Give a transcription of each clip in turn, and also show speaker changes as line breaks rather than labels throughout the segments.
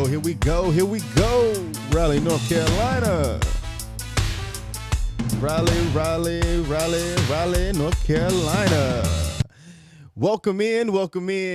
go, here we go, here we go. Raleigh, North Carolina. Raleigh, North Carolina. Welcome in.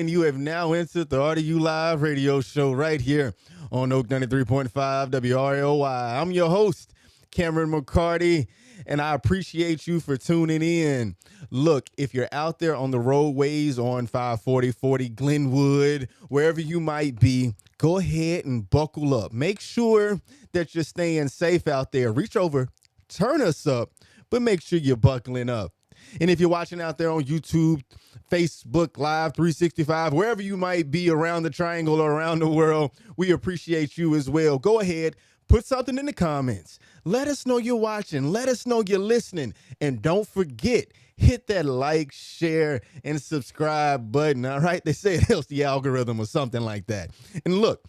You have now entered the RDU Live Radio Show right here on Oak 93.5 WRLY. I'm your host, Cam McCarty, and I appreciate you for tuning in. Look, if you're out there on the roadways on 540 Glenwood, wherever you might be, go ahead and buckle up. Make sure that you're staying safe out there. Reach over, turn us up, but make sure you're buckling up. And if you're watching out there on YouTube, Facebook Live 365, wherever you might be around the triangle or around the world, we appreciate you as well. Go ahead, put something in the comments. Let us know you're watching. Let us know you're listening. And don't forget, hit that like, share, and subscribe button, all right? They say it helps the algorithm or something like that. And look,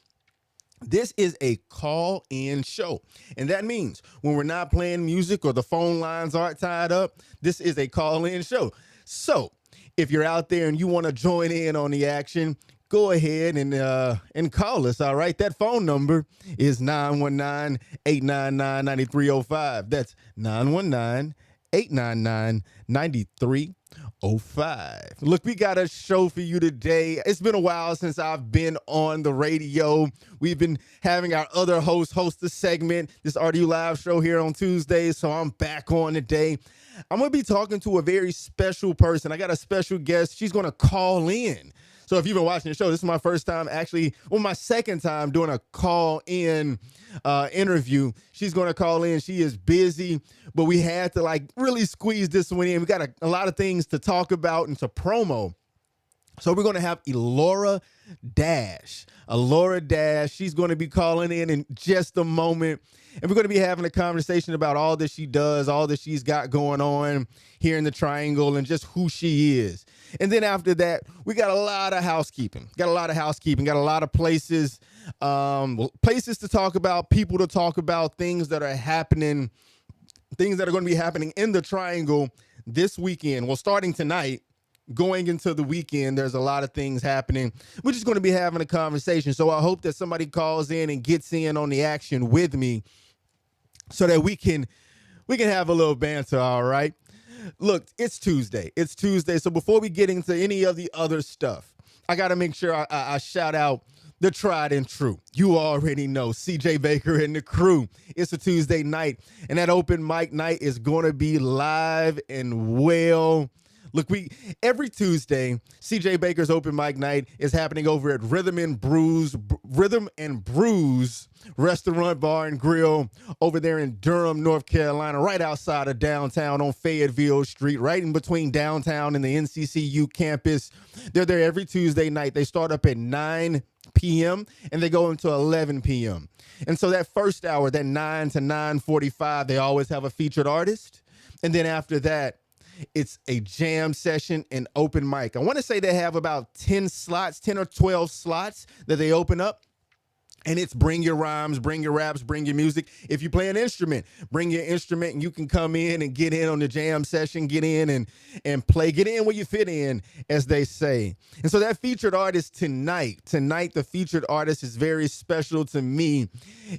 this is a call-in show, and that means when we're not playing music or the phone lines aren't tied up, this is a call-in show. So if you're out there and you want to join in on the action, go ahead and call us, all right? That phone number is 919-899-9305. That's 919-899-9305. Look, we got a show for you today. It's been a while since I've been on the radio. We've been having our other host a segment, this RDU Live Show here on Tuesdays, so I'm back on today. I'm going to be talking to a very special person. I got a special guest. She's going to call in. So if you've been watching the show, this is my first time my second time doing a call-in interview. She's going to call in. She is busy, but we had to really squeeze this one in. We got a lot of things to talk about and to promo. So we're going to have Elora Dash. She's going to be calling in just a moment. And we're going to be having a conversation about all that she does, all that she's got going on here in the Triangle, and just who she is. And then after that, we got a lot of housekeeping. Got a lot of places to talk about, people to talk about, things that are happening, things that are going to be happening in the Triangle this weekend. Well, starting tonight, going into the weekend, there's a lot of things happening. We're just going to be having a conversation. So I hope that somebody calls in and gets in on the action with me so that we can have a little banter, all right? Look, it's Tuesday. So before we get into any of the other stuff, I got to make sure I shout out the tried and true. You already know CJ Baker and the crew. It's a Tuesday night, and that open mic night is going to be live and well. Look, every Tuesday, CJ Baker's open mic night is happening over at Rhythm and Brews Restaurant, Bar, and Grill over there in Durham, North Carolina, right outside of downtown on Fayetteville Street, right in between downtown and the NCCU campus. They're there every Tuesday night. They start up at 9 p.m. and they go until 11 p.m. And so that first hour, that 9 to 9:45, they always have a featured artist. And then after that, it's a jam session and open mic. I want to say they have about 10 or 12 slots that they open up. And it's bring your rhymes, bring your raps, bring your music. If you play an instrument, bring your instrument and you can come in and get in on the jam session, get in and play, get in where you fit in, as they say. And so that featured artist tonight, the featured artist is very special to me.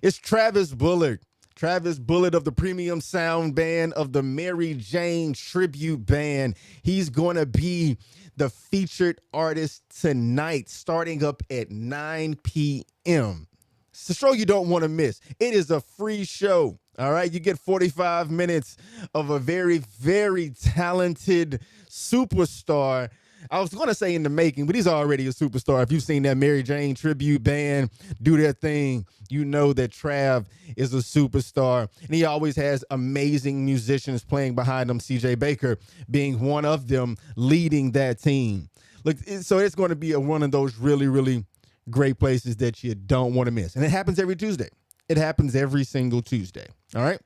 It's Travis Bullard. Travis Bullard of the Premium Sound Band of the Mary Jane Tribute Band. He's going to be the featured artist tonight, starting up at 9 p.m. It's a show you don't want to miss. It is a free show, all right? You get 45 minutes of a very, very talented superstar. I was going to say in the making, but he's already a superstar. If you've seen that Mary Jane Tribute Band do their thing, you know that Trav is a superstar. And he always has amazing musicians playing behind him, CJ Baker being one of them, leading that team. Look, so it's going to be one of those really, really great places that you don't want to miss. And it happens every Tuesday. It happens every single Tuesday. All right?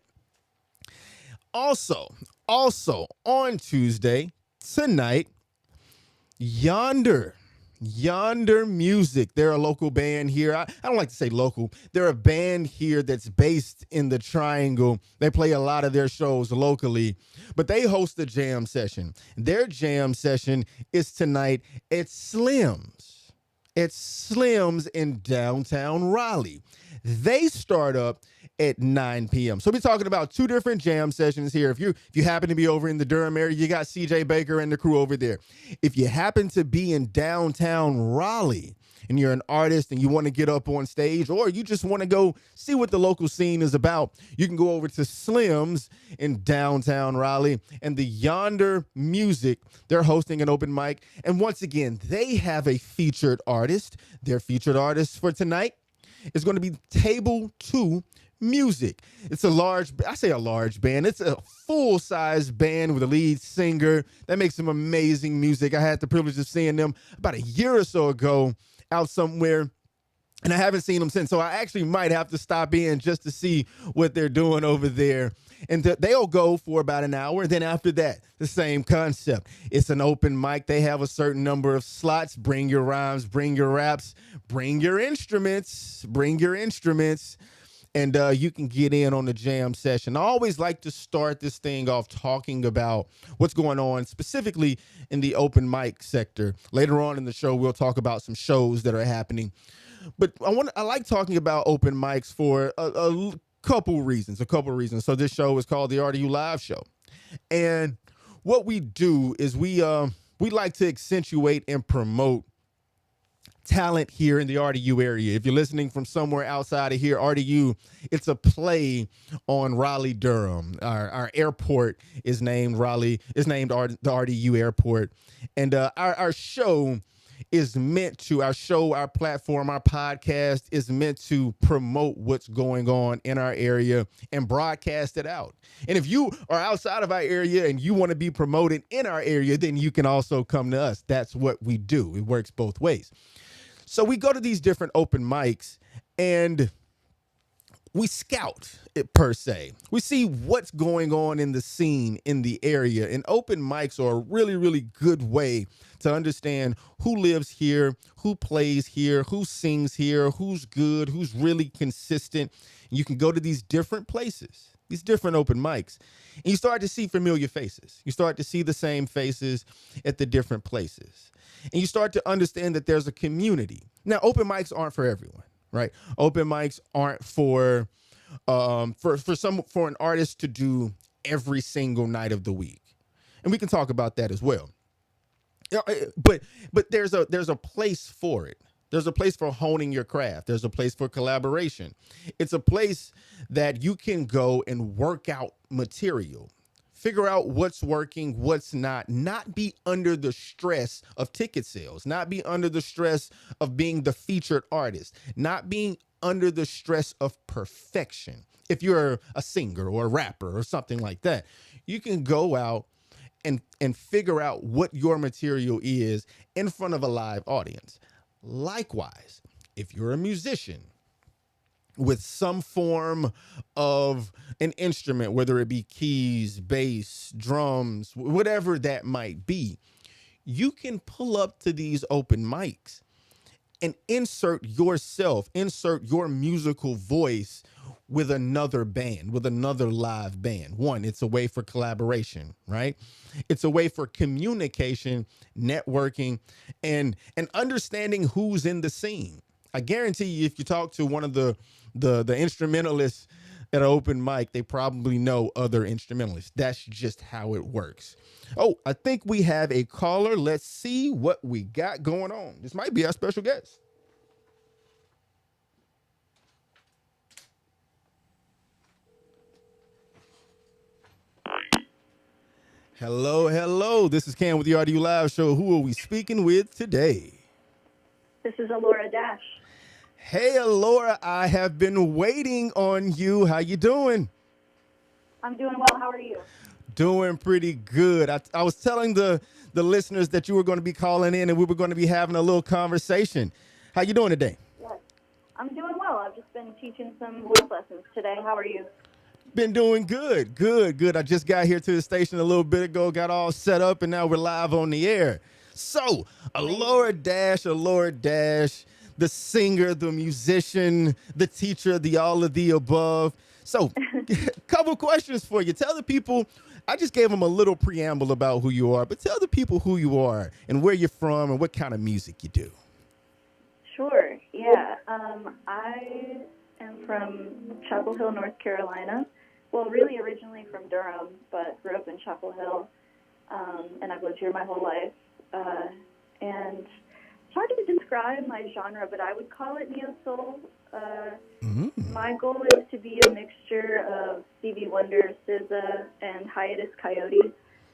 Also on Tuesday, tonight, Yonder Music. They're a local band here. I don't like to say local. They're a band here that's based in the Triangle. They play a lot of their shows locally, but they host a jam session. Their jam session is tonight at Slim's. at Slim's in downtown Raleigh. They start up at 9 p.m. So we're talking about two different jam sessions here. If you happen to be over in the Durham area, you got CJ Baker and the crew over there. If you happen to be in downtown Raleigh and you're an artist and you want to get up on stage, or you just want to go see what the local scene is about, you can go over to Slim's in downtown Raleigh and the Yonder Music. They're hosting an open mic. And once again, they have a featured artist. Their featured artist for tonight is going to be Table 2 Music. It's a large band. It's a full-size band with a lead singer that makes some amazing music. I had the privilege of seeing them about a year or so ago out somewhere, and I haven't seen them since. So I actually might have to stop in just to see what they're doing over there. And they'll go for about an hour. And then after that, the same concept. It's an open mic. They have a certain number of slots. Bring your rhymes, bring your raps, bring your instruments, and you can get in on the jam session. I always like to start this thing off talking about what's going on specifically in the open mic sector. Later on in the show, we'll talk about some shows that are happening. But I like talking about open mics for a couple reasons. So this show is called the RDU Live Show. And what we do is we like to accentuate and promote talent here in the RDU area. If you're listening from somewhere outside of here, RDU, it's a play on Raleigh, Durham. Our airport is named the RDU Airport. And our show is meant to, our platform, our podcast is meant to promote what's going on in our area and broadcast it out. And if you are outside of our area and you want to be promoted in our area, then you can also come to us. That's what we do. It works both ways. So we go to these different open mics and we scout it per se. We see what's going on in the scene in the area. And open mics are a really, really good way to understand who lives here, who plays here, who sings here, who's good, who's really consistent. You can go to these different places, these different open mics, and you start to see familiar faces. You start to see the same faces at the different places. And you start to understand that there's a community. Now, open mics aren't for everyone, right? Open mics aren't for an artist to do every single night of the week. And we can talk about that as well. But there's a place for it. There's a place for honing your craft. There's a place for collaboration. It's a place that you can go and work out material. Figure out what's working, what's not be under the stress of ticket sales, not be under the stress of being the featured artist, not being under the stress of perfection. If you're a singer or a rapper or something like that, you can go out and figure out what your material is in front of a live audience. Likewise, if you're a musician with some form of an instrument, whether it be keys, bass, drums, whatever that might be, you can pull up to these open mics and insert your musical voice with another band, with another live band. One, it's a way for collaboration, right? It's a way for communication, networking, and understanding who's in the scene. I guarantee you, if you talk to one of the instrumentalists at an open mic, they probably know other instrumentalists. That's just how it works. Oh, I think we have a caller. Let's see what we got going on. This might be our special guest. Hello. This is Cam with the RDU Live Show. Who are we speaking with today?
This is Elora Dash.
Hey, Elora, I have been waiting on you. How you doing?
I'm doing well. How are you?
Doing pretty good. I was telling the listeners that you were going to be calling in and we were going to be having a little conversation. How you doing today?
Yes, I'm doing well. I've just been teaching some voice lessons today. How are you?
Been doing good. I just got here to the station a little bit ago, got all set up, and now we're live on the air. So, Elora Dash, the singer, the musician, the teacher, the all of the above. So, couple questions for you. Tell the people, I just gave them a little preamble about who you are, but tell the people who you are and where you're from and what kind of music you do.
I am from Chapel Hill, North Carolina. Well, really originally from Durham, but grew up in Chapel Hill, and I've lived here my whole life. And it's hard to describe my genre, but I would call it neo-soul. My goal is to be a mixture of Stevie Wonder, SZA, and Hiatus Coyote,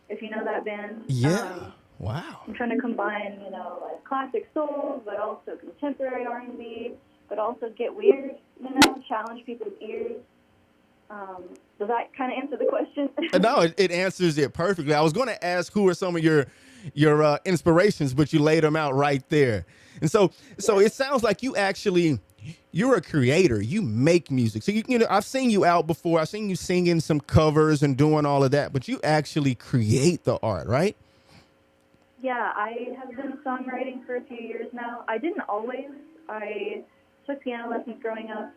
if you know that band.
Yeah. Wow.
I'm trying to combine, like classic soul, but also contemporary R&B, but also get weird, challenge people's ears. Does that kind of answer the question?
No, it answers it perfectly. I was going to ask who are some of your inspirations, but you laid them out right there. And so it sounds like you're a creator. You make music. So I've seen you out before. I've seen you singing some covers and doing all of that, but you actually create the art, right?
Yeah, I have been songwriting for a few years now. I didn't always. I took piano lessons growing up,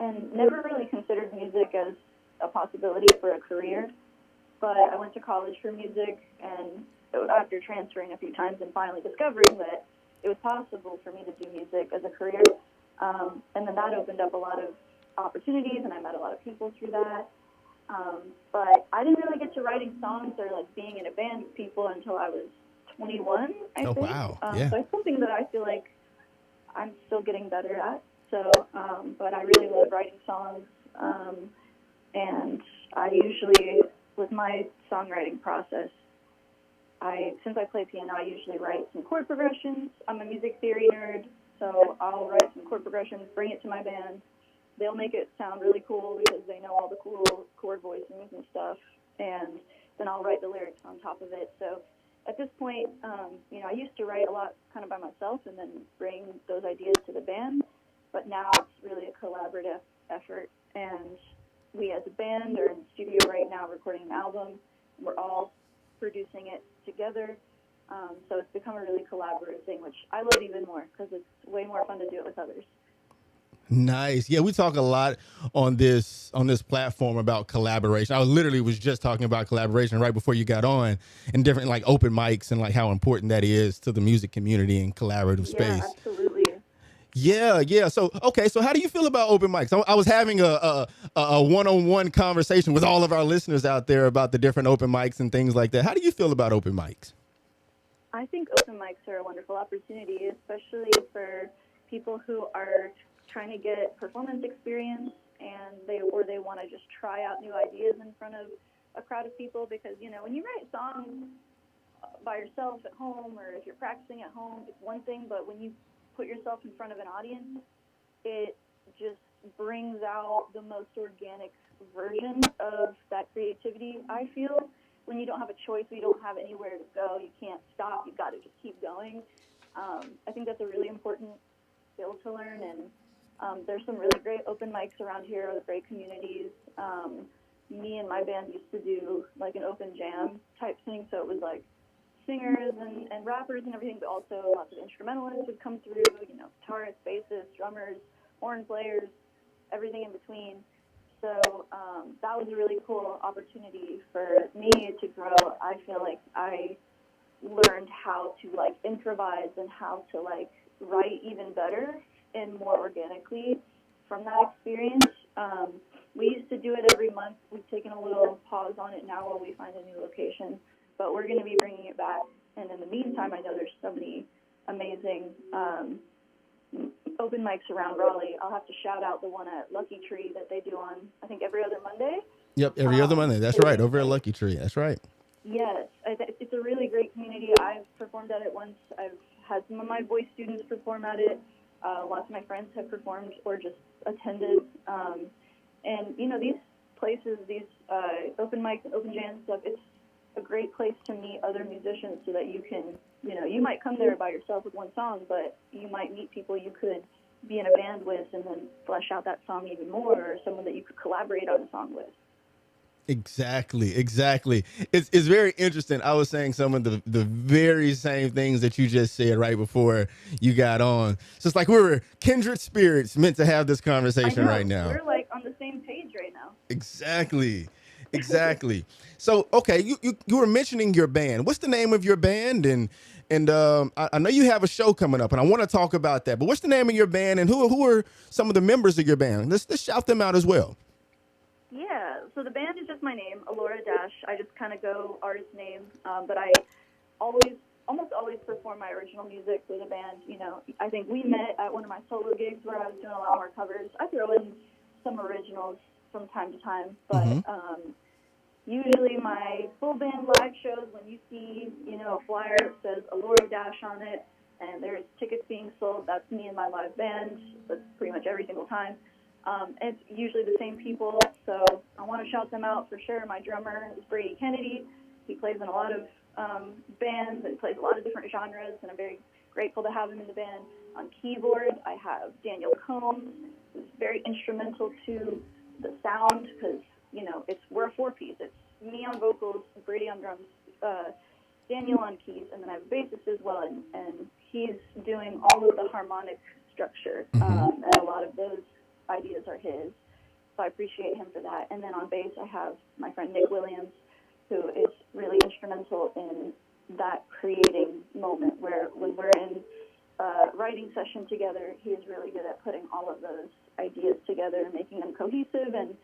and never really considered music as a possibility for a career. But I went to college for music, and after transferring a few times and finally discovering that it was possible for me to do music as a career, and then that opened up a lot of opportunities, and I met a lot of people through that. But I didn't really get to writing songs or like being in a band with people until I was 21, I think.
Wow. Yeah.
So it's something that I feel like I'm still getting better at. So, but I really love writing songs. And I usually, with my songwriting process, since I play piano, I usually write some chord progressions. I'm a music theory nerd, so I'll write some chord progressions, bring it to my band. They'll make it sound really cool because they know all the cool chord voicings and stuff, and then I'll write the lyrics on top of it. So at this point, I used to write a lot kind of by myself and then bring those ideas to the band, but now it's really a collaborative effort, and we as a band are in the studio right now recording an album. We're all producing it together, so it's become a really collaborative thing, which I love even more because it's way more fun to do it with others.
Nice. Yeah, we talk a lot on this platform about collaboration. I literally was just talking about collaboration right before you got on, and different like open mics and like how important that is to the music community and collaborative space.
Yeah, absolutely.
Yeah. So how do you feel about open mics? I was having a one-on-one conversation with all of our listeners out there about the different open mics and things like that. How do you feel about open mics?
I think open mics are a wonderful opportunity, especially for people who are trying to get performance experience and they want to just try out new ideas in front of a crowd of people, because when you write songs by yourself at home or if you're practicing at home, it's one thing, but when you put yourself in front of an audience, it just brings out the most organic version of that creativity. I feel when you don't have a choice, you don't have anywhere to go, you can't stop, you've got to just keep going. I think that's a really important skill to learn, and there's some really great open mics around here with great communities. Me and my band used to do like an open jam type thing, so it was like singers and rappers and everything, but also lots of instrumentalists would come through, guitarists, bassists, drummers, horn players, everything in between. So that was a really cool opportunity for me to grow. I feel like I learned how to like improvise and how to like write even better and more organically from that experience. We used to do it every month. We've taken a little pause on it now while we find a new location, but we're going to be bringing it back. And in the meantime, I know there's so many amazing open mics around Raleigh. I'll have to shout out the one at Lucky Tree that they do on, I think, every other Monday.
Yep, every other Monday. That's right, over at Lucky Tree. That's right.
Yes, it's a really great community. I've performed at it once. I've had some of my voice students perform at it. Lots of my friends have performed or just attended. And, these places, these open mics and open jams stuff, it's a great place to meet other musicians so that you can, you might come there by yourself with one song, but you might meet people you could be in a band with and then flesh out that song even more, or someone that you could collaborate on a song with.
Exactly. It's very interesting. I was saying some of the very same things that you just said right before you got on. So it's like we're kindred spirits meant to have this conversation right now.
We're like on the same page right now.
Exactly. Exactly. So, okay, you were mentioning your band. What's the name of your band? And I know you have a show coming up, and I want to talk about that. But what's the name of your band, and who are some of the members of your band? Let's shout them out as well.
Yeah, so the band is just my name, Elora Dash. I just kind of go artist name, but I almost always perform my original music with a band. You know, I think we met at one of my solo gigs where I was doing a lot more covers. I throw in some originals from time to time, but
Mm-hmm.
usually my full band live shows, when you see, you know, a flyer that says Elora Dash on it, and there's tickets being sold, that's me and my live band. That's pretty much every single time. It's usually the same people, so I want to shout them out for sure. My drummer is Brady Kennedy. He plays in a lot of bands and plays a lot of different genres, and I'm very grateful to have him in the band. On keyboard, I have Daniel Combs, who's very instrumental to the sound because, you know, we're a four-piece. It's me on vocals, Brady on drums, Daniel on keys, and then I have a bassist as well, and he's doing all of the harmonic structure, and a lot of those ideas are his. So I appreciate him for that. And then on bass, I have my friend Nick Williams, who is really instrumental in that creating moment where when we're in writing session together, he is really good at putting all of those ideas together and making them cohesive and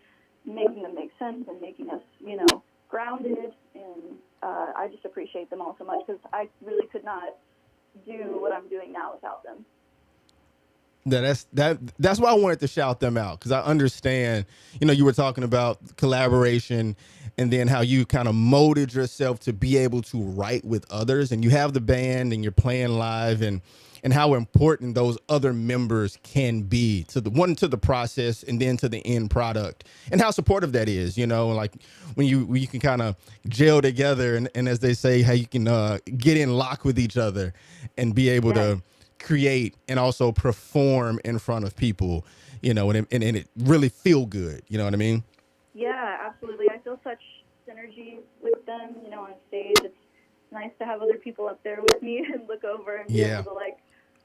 making them make sense and making us, you know, grounded. And I just appreciate them all so much because I really could not do what I'm doing now without them.
That's why I wanted to shout them out, because I understand, you know, you were talking about collaboration and then how you kind of molded yourself to be able to write with others, and you have the band and you're playing live, and how important those other members can be to the process and then to the end product, and how supportive that is, you know, like when you can kind of gel together and as they say, how you can get in lock with each other and be able to create and also perform in front of people, you know, and it really feel good. You know what I mean?
Yeah, absolutely. I feel such synergy with them, you know, on stage. It's nice to have other people up there with me and look over and be able to, like,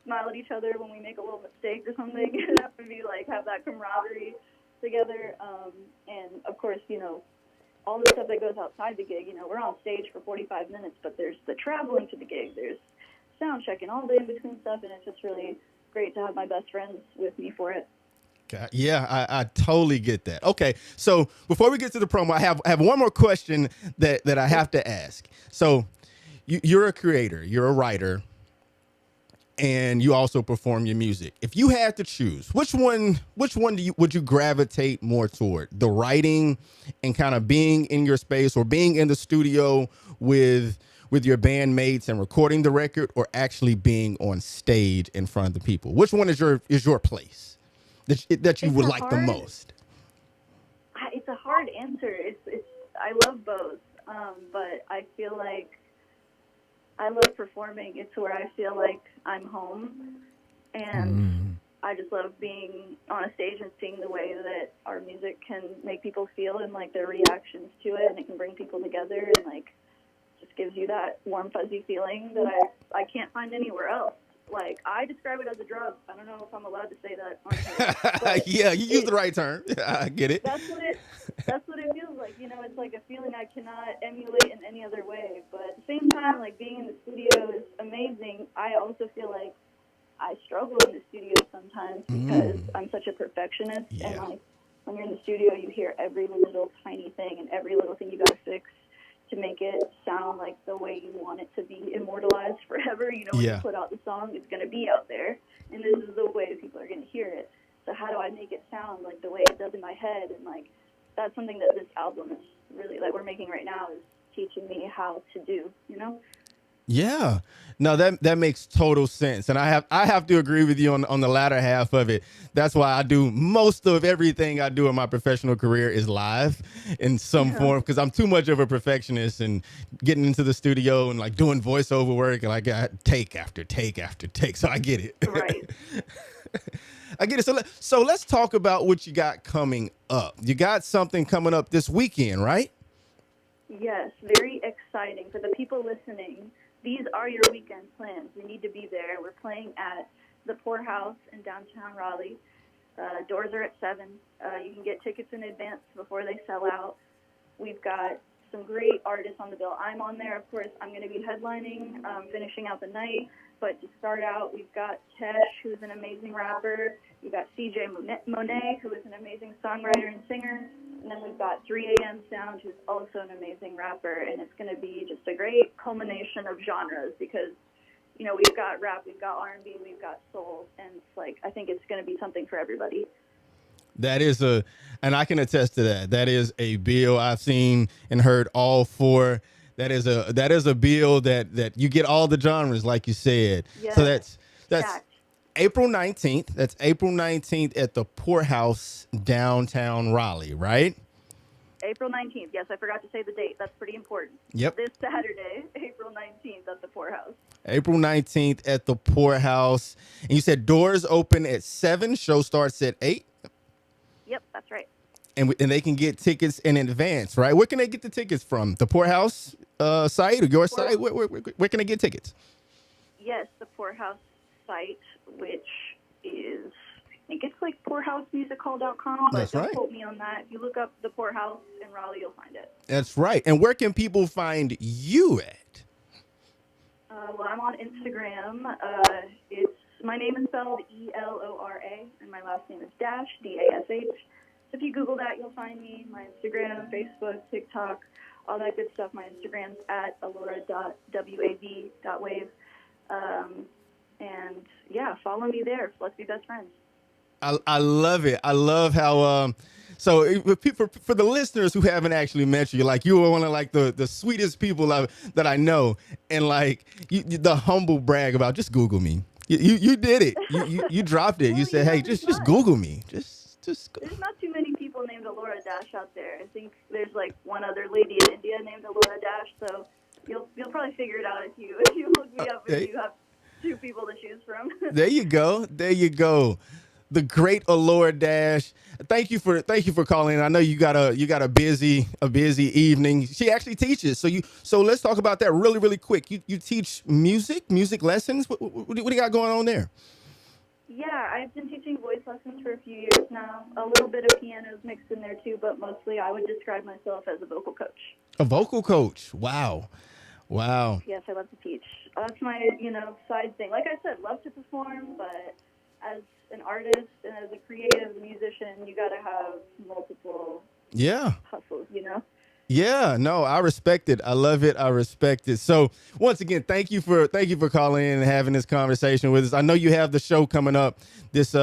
smile at each other when we make a little mistake or something. And have to be, like, have that camaraderie together. And, of course, you know, all the stuff that goes outside the gig, you know, we're on stage for 45 minutes, but there's the traveling to the gig, there's sound checking, all the in-between stuff, and it's just really great to have my best friends with me for it.
Yeah, I totally get that. Okay, so before we get to the promo, I have one more question that I have to ask. So you're a creator, you're a writer, and you also perform your music. If you had to choose, which one would you gravitate more toward? The writing and kind of being in your space, or being in the studio with your bandmates and recording the record, or actually being on stage in front of the people? Which one is your place that you would like the most?
It's a hard answer. I love both, but I feel like I love performing. It's where I feel like I'm home, and I just love being on a stage and seeing the way that our music can make people feel and, like, their reactions to it, and it can bring people together and, like, just gives you that warm, fuzzy feeling that I can't find anywhere else. Like, I describe it as a drug. I don't know if I'm allowed to say that on here.
Yeah, you use the right term. I get it.
That's what it feels like. You know, it's like a feeling I cannot emulate in any other way. But at the same time, like, being in the studio is amazing. I also feel like I struggle in the studio sometimes because I'm such a perfectionist.
Yeah.
And, like, when you're in the studio, you hear every little tiny thing and every little thing you got to fix to make it sound like the way you want it to be immortalized forever. You know, when you put out the song, it's going to be out there, and this is the way people are going to hear it. So how do I make it sound like the way it does in my head? And, like, that's something that this album is really, like, we're making right now, is teaching me how to do, you know?
Yeah, no, that makes total sense, and I have to agree with you on the latter half of it. That's why I do most of everything I do in my professional career is live in some form, because I'm too much of a perfectionist, and getting into the studio and, like, doing voiceover work, and, like, I take after take after take. So I get it.
Right.
I get it. So let's talk about what you got coming up. You got something coming up this weekend, right?
Yes, very exciting for the people listening. These are your weekend plans. You need to be there. We're playing at the Poorhouse in downtown Raleigh. Doors are at 7. You can get tickets in advance before they sell out. We've got some great artists on the bill. I'm on there, of course. I'm going to be headlining, finishing out the night. But to start out, we've got Tesh, who's an amazing rapper. We've got CJ Monet, who is an amazing songwriter and singer. And then we've got 3 AM Sound, who's also an amazing rapper. And it's going to be just a great culmination of genres because, you know, we've got rap, we've got R&B, we've got soul. And it's like, I think it's going to be something for everybody.
That is and I can attest to that. That is a bill I've seen and heard all four. That is a bill that you get all the genres, like you said.
Yes,
so that's
exact.
April 19th. That's April 19th at the Poorhouse, downtown Raleigh, right?
April 19th. Yes, I forgot to say the date. That's pretty important.
Yep.
This Saturday, April 19th at the Poorhouse.
April 19th at the Poorhouse. And you said doors open at 7, show starts at 8?
Yep, that's right.
And they can get tickets in advance, right? Where can they get the tickets from? The Poorhouse site or your site? Where can they get tickets?
Yes, the Poorhouse site, which is, I think it's like poorhousemusichall.com.
That's
don't
right.
quote me on that. If you look up the Poorhouse in Raleigh, you'll find it.
That's right. And where can people find you at?
Well, I'm on Instagram. My name is spelled Elora, and my last name is Dash, Dash. So if you Google that, you'll find me. My Instagram, Facebook, TikTok, all that good stuff. My Instagram's at elora.wav.wave. And yeah, follow me there. Let's be best friends.
I love it. I love how so for the listeners who haven't actually met you, like you are one of like the sweetest people that I know, and like the humble brag about just Google me. You did it. You dropped it.
Well,
you said, hey, just Google me. Just
There's not too many people named Elora Dash out there. I think there's like one other lady in India named Elora Dash, so you'll probably figure it out if you look me up if you have 2 people to choose from.
There you go. There you go. The great Elora Dash. Thank you for calling in. I know you got a busy evening. She actually teaches. So let's talk about that really quick. You teach music lessons. What do you got going on there?
Yeah, I've been teaching voice lessons for a few years now. A little bit of pianos mixed in there too, but mostly I would describe myself as a vocal coach.
A vocal coach. Wow.
Yes, I love to teach. That's my, side thing. Like I said, love to perform, but as an artist and as a creative musician, you got to have multiple hustles,
Yeah, no, I respect it. I love it. I respect it. So once again, thank you for calling in and having this conversation with us. I know you have the show coming up this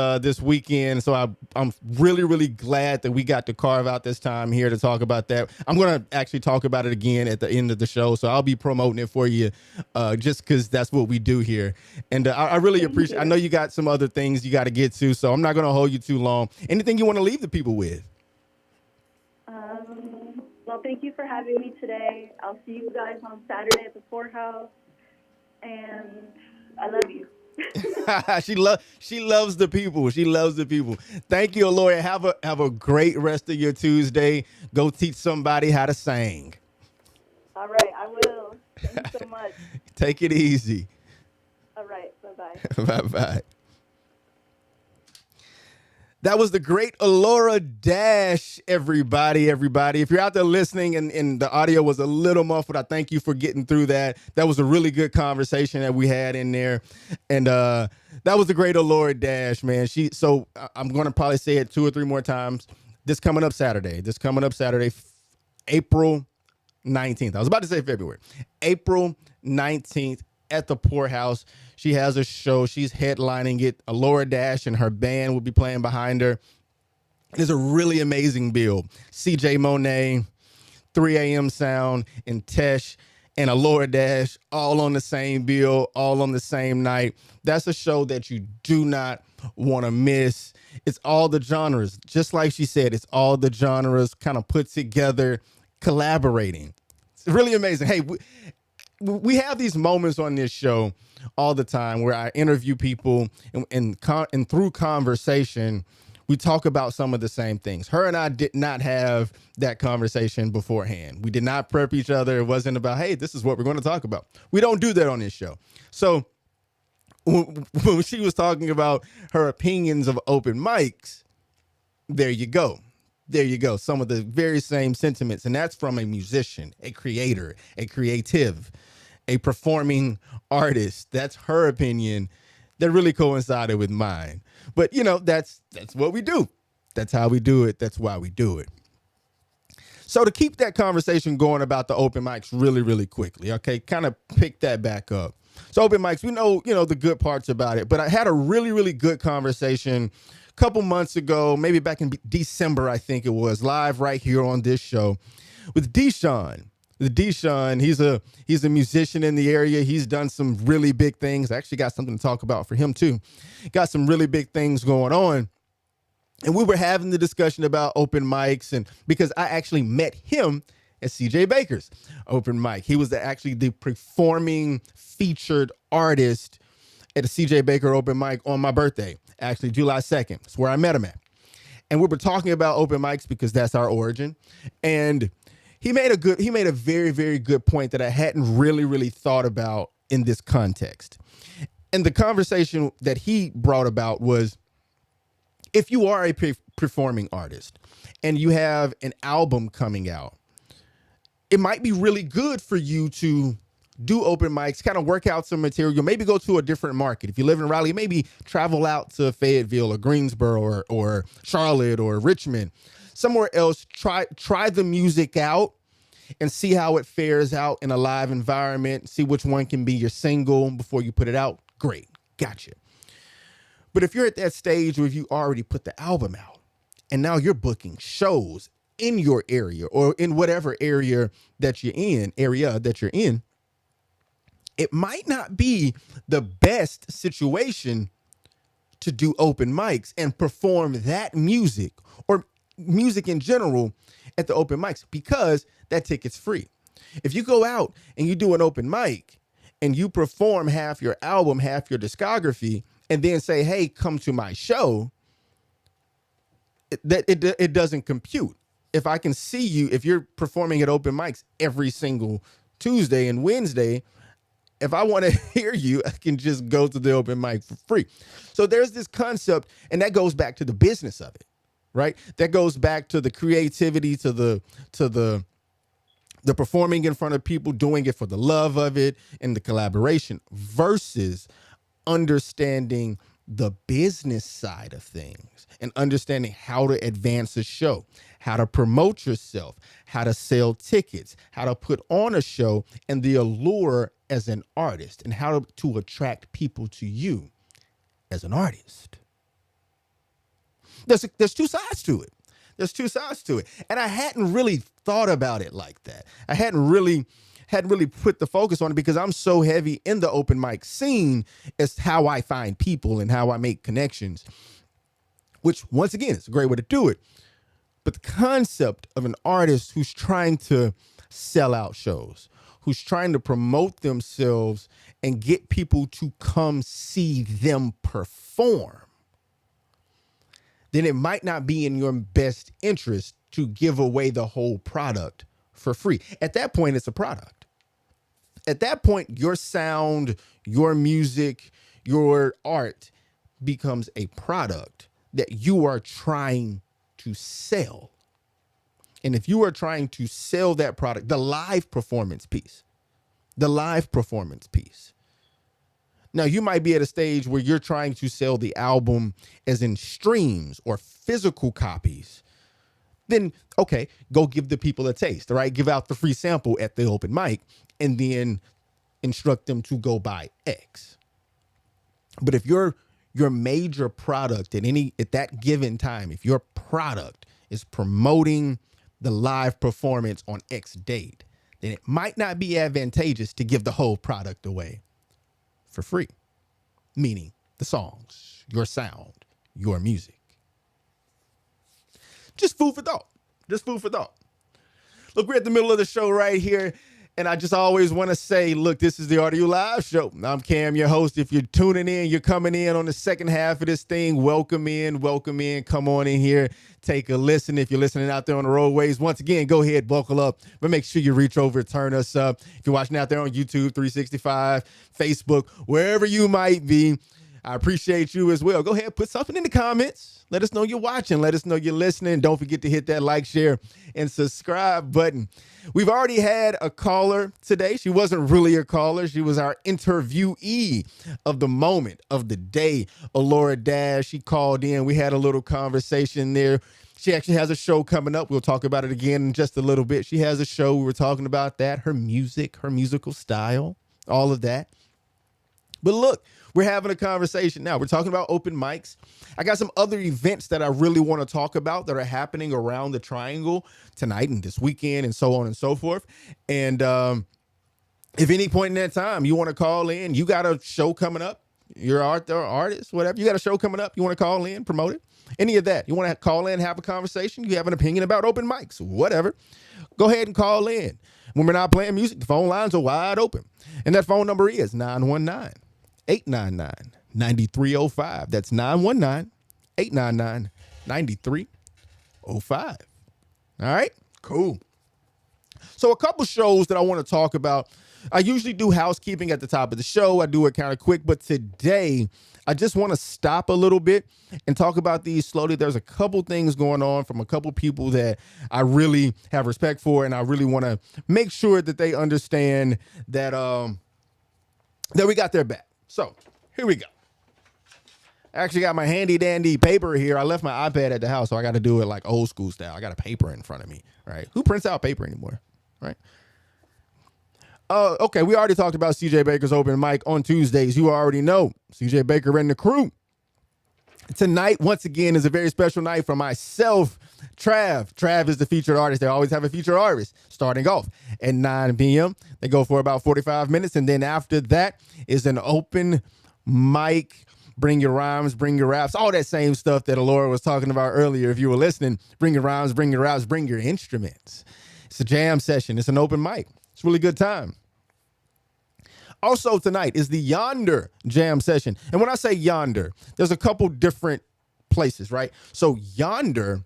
weekend, so I'm really glad that we got to carve out this time here to talk about that. I'm going to actually talk about it again at the end of the show, so I'll be promoting it for you just because that's what we do here. And I really appreciate. I know you got some other things you got to get to, so I'm not going to hold you too long. Anything you want to leave the people with?
Well, thank you for having me today. I'll see you guys on Saturday at the Poorhouse, and I love you.
She loves the people. She loves the people. Thank you, Elora. Have a great rest of your Tuesday. Go teach somebody how to sing.
All right, I will. Thank you so much.
Take it easy.
All right, bye-bye.
Bye-bye. That was the great Elora Dash, everybody. If you're out there listening and the audio was a little muffled, I thank you for getting through that. That was a really good conversation that we had in there. And that was the great Elora Dash, man. So I'm going to probably say it 2 or 3 more times. This coming up Saturday, April 19th. I was about to say February. April 19th at the Poorhouse. She has a show. She's headlining it. Elora Dash and her band will be playing behind her. It's a really amazing bill. CJ Monet, 3 AM Sound, and Tesh and Elora Dash all on the same bill, all on the same night. That's a show that you do not want to miss. It's all the genres. Just like she said, it's all the genres kind of put together, collaborating. It's really amazing. Hey, we have these moments on this show all the time where I interview people and through conversation, we talk about some of the same things. Her and I did not have that conversation beforehand. We did not prep each other. It wasn't about, hey, this is what we're going to talk about. We don't do that on this show. So when she was talking about her opinions of open mics, there you go. There you go. Some of the very same sentiments. And that's from a musician, a creator, a creative, a performing artist. That's her opinion that really coincided with mine. But, you know, that's what we do. That's how we do it. That's why we do it. So to keep that conversation going about the open mics really, really quickly, okay, kind of pick that back up. So open mics, we know, the good parts about it, but I had a really, really good conversation a couple months ago, maybe back in December, I think it was, live right here on this show with Deshaun. Deshaun, he's a musician in the area. He's done some really big things. I actually got something to talk about for him too. Got some really big things going on. And we were having the discussion about open mics, and because I actually met him at CJ Baker's open mic. He was actually the performing featured artist at a CJ Baker open mic on my birthday, actually July 2nd. That's where I met him at. And we were talking about open mics because that's our origin. And he made a very, very good point that I hadn't really, really thought about in this context. And the conversation that he brought about was, if you are a performing artist and you have an album coming out, it might be really good for you to do open mics, kind of work out some material, maybe go to a different market. If you live in Raleigh, maybe travel out to Fayetteville or Greensboro or Charlotte or Richmond, somewhere else, try the music out and see how it fares out in a live environment, see which one can be your single before you put it out. Great, gotcha. But if you're at that stage where you already put the album out and now you're booking shows in your area or in whatever area that you're in, it might not be the best situation to do open mics and perform that music or music in general at the open mics, because that ticket's free. If you go out and you do an open mic and you perform half your album, half your discography, and then say, hey, come to my show, it doesn't compute. If I can see you, if you're performing at open mics every single Tuesday and Wednesday, if I want to hear you, I can just go to the open mic for free. So there's this concept, and that goes back to the business of it, right? That goes back to the creativity, to the performing in front of people, doing it for the love of it and the collaboration, versus understanding the business side of things and understanding how to advance a show, how to promote yourself, how to sell tickets, how to put on a show, and the allure as an artist, and how to attract people to you as an artist. There's two sides to it. And I hadn't really thought about it like that. I hadn't really put the focus on it because I'm so heavy in the open mic scene as how I find people and how I make connections, which once again, is a great way to do it. But the concept of an artist who's trying to sell out shows, who's trying to promote themselves and get people to come see them perform, then it might not be in your best interest to give away the whole product for free. At that point, it's a product. At that point, your sound, your music, your art becomes a product that you are trying to sell. And if you are trying to sell that product, the live performance piece. Now, you might be at a stage where you're trying to sell the album as in streams or physical copies. Then, okay, go give the people a taste, all right? Give out the free sample at the open mic and then instruct them to go buy X. But if your major product at that given time, if your product is promoting the live performance on X date, then it might not be advantageous to give the whole product away for free, meaning the songs, your sound, your music. Just food for thought. Look, we're at the middle of the show right here, and I just always want to say, look, this is the RDU Live Show. I'm Cam, your host. If you're tuning in, you're coming in on the second half of this thing, welcome in. Come on in here, take a listen. If you're listening out there on the roadways, once again, go ahead, buckle up, but make sure you reach over, turn us up. If you're watching out there on YouTube, 365, Facebook, wherever you might be, I appreciate you as well. Go ahead, put something in the comments. Let us know you're watching. Let us know you're listening. Don't forget to hit that like, share, and subscribe button. We've already had a caller today. She wasn't really a caller. She was our interviewee of the moment, of the day, Elora Dash. She called in. We had a little conversation there. She actually has a show coming up. We'll talk about it again in just a little bit. She has a show. We were talking about that, her music, her musical style, all of that. But look, we're having a conversation now. We're talking about open mics. I got some other events that I really want to talk about that are happening around the Triangle tonight and this weekend and so on and so forth. And if any point in that time you want to call in, you got a show coming up, you're an artist, whatever, you got a show coming up, you want to call in, promote it, any of that. You want to call in, have a conversation, you have an opinion about open mics, whatever, go ahead and call in. When we're not playing music, the phone lines are wide open. And that phone number is 919-899-9305. That's 919-899-9305. All right, cool. So a couple shows that I want to talk about. I usually do housekeeping at the top of the show. I do it kind of quick, but today I just want to stop a little bit and talk about these slowly. There's a couple things going on from a couple people that I really have respect for, and I really want to make sure that they understand that that we got their back. So here we go. I actually got my handy dandy paper here. I left my iPad at the house, so I got to do it like old school style. I got a paper in front of me, right? Who prints out paper anymore, right? Okay, we already talked about CJ Baker's open mic on Tuesdays. You already know CJ Baker and the crew. Tonight, once again, is a very special night for myself. Trav is the featured artist. They always have a featured artist starting off at 9 p.m. They go for about 45 minutes. And then after that is an open mic. Bring your rhymes, bring your raps, all that same stuff that Elora was talking about earlier. If you were listening, bring your rhymes, bring your raps, bring your instruments. It's a jam session. It's an open mic. It's a really good time. Also tonight is the Yonder Jam session. And when I say Yonder, there's a couple different places, right? So Yonder,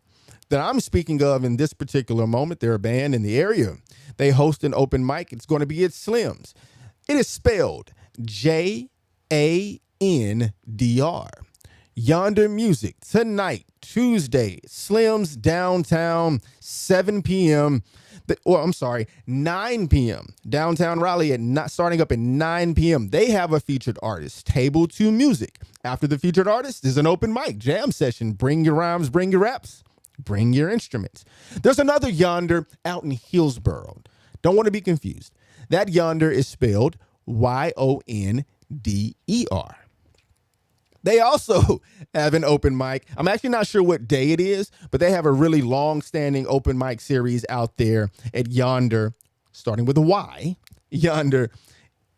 that I'm speaking of in this particular moment, they're a band in the area. They host an open mic. It's going to be at Slim's. It is spelled Jandr. Yonder Music tonight, Tuesday, Slim's downtown, 7 p.m. 9 p.m. Downtown Raleigh starting up at 9 p.m. They have a featured artist, Table 2 Music. After the featured artist is an open mic jam session. Bring your rhymes, bring your raps, bring your instruments. There's another Yonder out in Hillsboro. Don't want to be confused. That Yonder is spelled Yonder. They also have an open mic. I'm actually not sure what day it is, but they have a really long-standing open mic series out there at Yonder, starting with a Y, Yonder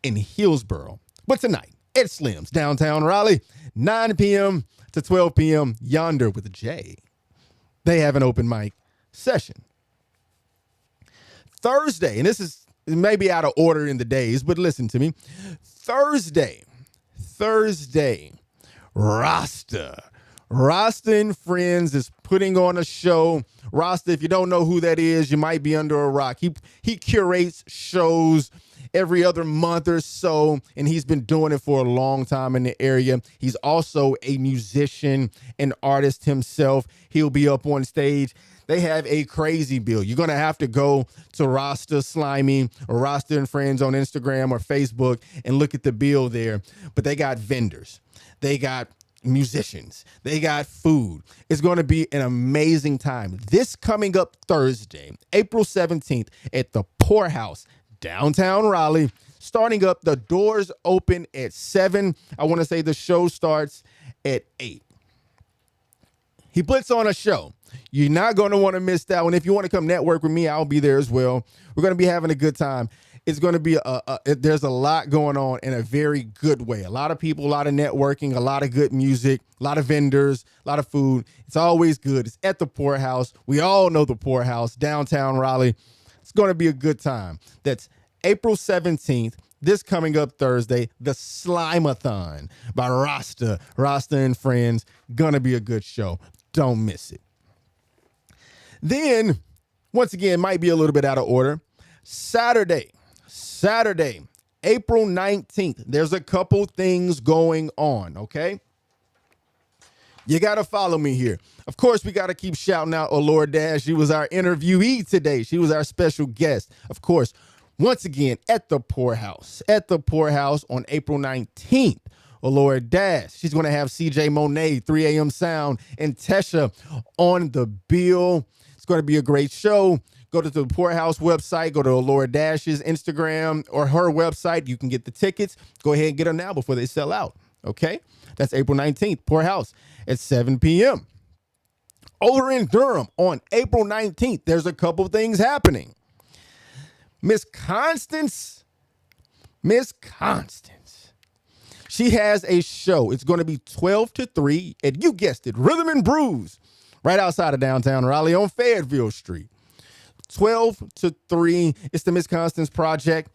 in Hillsboro. But tonight, at Slim's, downtown Raleigh, 9 p.m. to 12 p.m., Yonder with a J. They have an open mic session. Thursday, and this is maybe out of order in the days, but listen to me. Thursday, Rasta and Friends is putting on a show. Rasta, if you don't know who that is, you might be under a rock. He curates shows every other month or so, and he's been doing it for a long time in the area. He's also a musician, an artist himself. He'll be up on stage. They have a crazy bill. You're going to have to go to Rasta Slimy or Rasta and Friends on Instagram or Facebook and look at the bill there. But they got vendors. They got musicians. They got food. It's going to be an amazing time. This coming up Thursday, April 17th at the Poorhouse, downtown Raleigh. Starting up, the doors open at 7. I want to say the show starts at 8. He puts on a show. You're not going to want to miss that one. If you want to come network with me, I'll be there as well. We're going to be having a good time. It's going to be there's a lot going on in a very good way. A lot of people, a lot of networking, a lot of good music, a lot of vendors, a lot of food. It's always good. It's at the Poorhouse. We all know the Poorhouse, downtown Raleigh. It's going to be a good time. That's April 17th. This coming up Thursday, the Slimathon by Rasta and Friends. Gonna be a good show. Don't miss it. Then, once again, might be a little bit out of order. Saturday, April 19th. There's a couple things going on, okay? You got to follow me here. Of course, we got to keep shouting out Elora Dash. She was our interviewee today. She was our special guest. Of course, once again, at the Poorhouse on April 19th. Elora Dash. She's going to have CJ Monet, 3 a.m. Sound, and Tesha on the bill. It's going to be a great show. Go to the Poorhouse website. Go to Elora Dash's Instagram or her website. You can get the tickets. Go ahead and get them now before they sell out. Okay? That's April 19th, Poorhouse at 7 p.m. Over in Durham on April 19th, there's a couple things happening. Miss Constance, she has a show. It's going to be 12 to 3, and you guessed it, Rhythm and Brews, right outside of downtown Raleigh on Fayetteville Street. 12 to 3. It's the Miss Constance Project.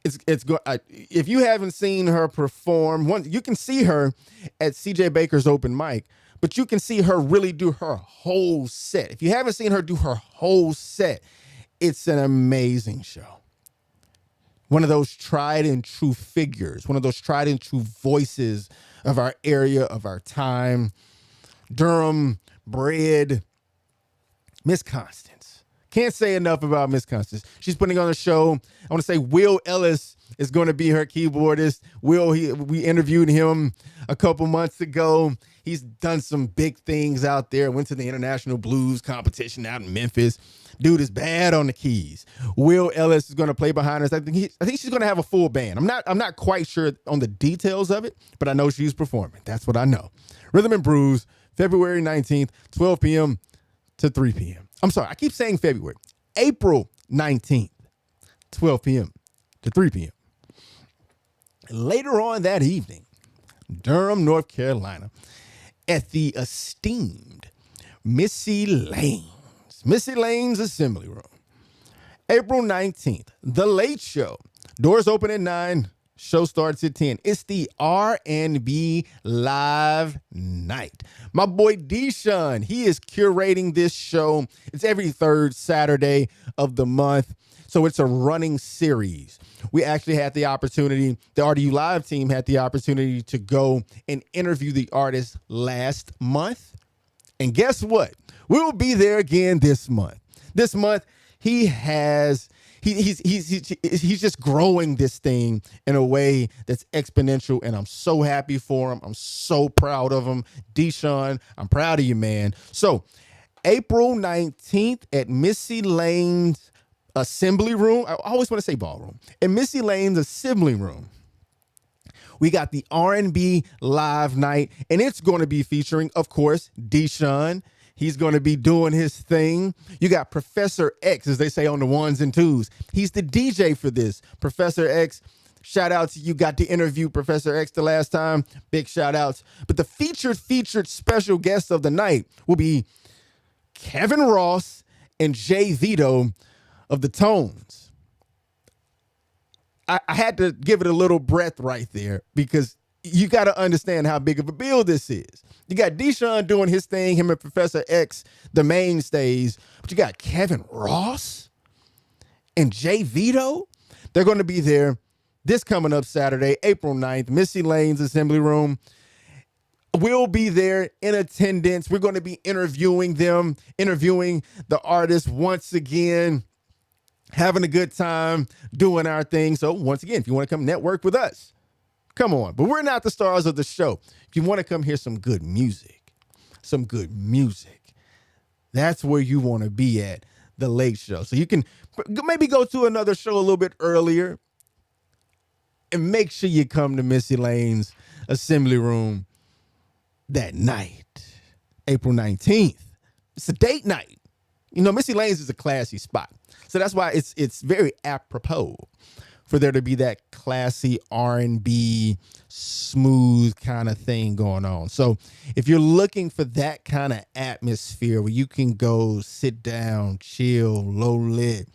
If you haven't seen her perform, you can see her at CJ Baker's open mic, but you can see her really do her whole set. If you haven't seen her do her whole set, it's an amazing show. One of those tried and true figures, one of those tried and true voices of our area, of our time. Durham bred Miss Constance. Can't say enough about Miss Constance. She's putting on a show. I want to say Will Ellis is going to be her keyboardist. We interviewed him a couple months ago. He's done some big things out there. Went to the International Blues competition out in Memphis. Dude is bad on the keys. Will Ellis is going to play behind us. I think she's going to have a full band. I'm not quite sure on the details of it, but I know she's performing. That's what I know. Rhythm and Brews, February 19th, 12 p.m. to 3 p.m. I'm sorry, I keep saying February. April 19th, 12 p.m. to 3 p.m. Later on that evening, Durham, North Carolina, at the esteemed Missy Lane's Assembly Room. April 19th, The Late Show. Doors open at 9. Show starts at 10. It's the R&B Live Night. My boy Deshaun, he is curating this show. It's every third Saturday of the month. So it's a running series. We actually had the opportunity, the RDU Live team had the opportunity to go and interview the artist last month. And guess what? We will be there again this month. This month, he's just growing this thing in a way that's exponential, and I'm so happy for him. I'm so proud of him. Deshaun, I'm proud of you, man. So April 19th at Missy Lane's Assembly Room. I always want to say ballroom. At Missy Lane's Assembly Room, we got the R&B Live Night, and it's going to be featuring, of course, Deshaun. He's going to be doing his thing. You got Professor X, as they say on the ones and twos. He's the DJ for this. Professor X, shout out to you. Got to interview Professor X the last time. Big shout outs. But the featured special guest of the night will be Kevin Ross and Jay Vito of the Tones. I had to give it a little breath right there because you got to understand how big of a bill this is. You got Deshaun doing his thing, him and Professor X, the mainstays. But you got Kevin Ross and Jay Vito. They're going to be there this coming up Saturday, April 9th, Missy Lane's Assembly Room. We'll be there in attendance. We're going to be interviewing them, interviewing the artists once again, having a good time, doing our thing. So once again, if you want to come network with us, come on. But we're not the stars of the show. If you want to come hear some good music, that's where you want to be at, The Late Show. So you can maybe go to another show a little bit earlier and make sure you come to Missy Lane's Assembly Room that night, April 19th. It's a date night. You know, Missy Lane's is a classy spot. So that's why it's very apropos for there to be that classy R&B, smooth kind of thing going on. So if you're looking for that kind of atmosphere where you can go sit down, chill, low lit,